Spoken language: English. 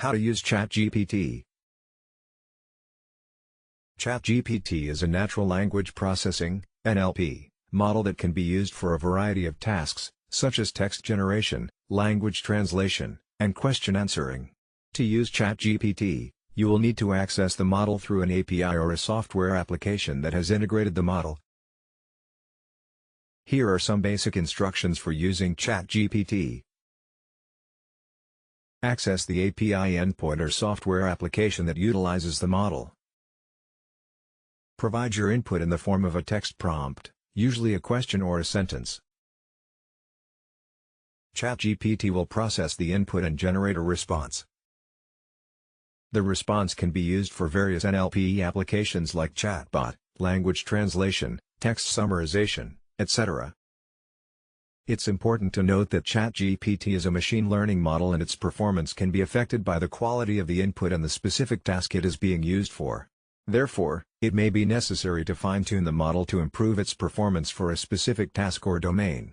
How to use ChatGPT. ChatGPT is a natural language processing (NLP) model that can be used for a variety of tasks, such as text generation, language translation, and question answering. To use ChatGPT, you will need to access the model through an API or a software application that has integrated the model. Here are some basic instructions for using ChatGPT. Access the API endpoint or software application that utilizes the model. Provide your input in the form of a text prompt, usually a question or a sentence. ChatGPT will process the input and generate a response. The response can be used for various NLP applications like chatbot, language translation, text summarization, etc. It's important to note that ChatGPT is a machine learning model and its performance can be affected by the quality of the input and the specific task it is being used for. Therefore, it may be necessary to fine-tune the model to improve its performance for a specific task or domain.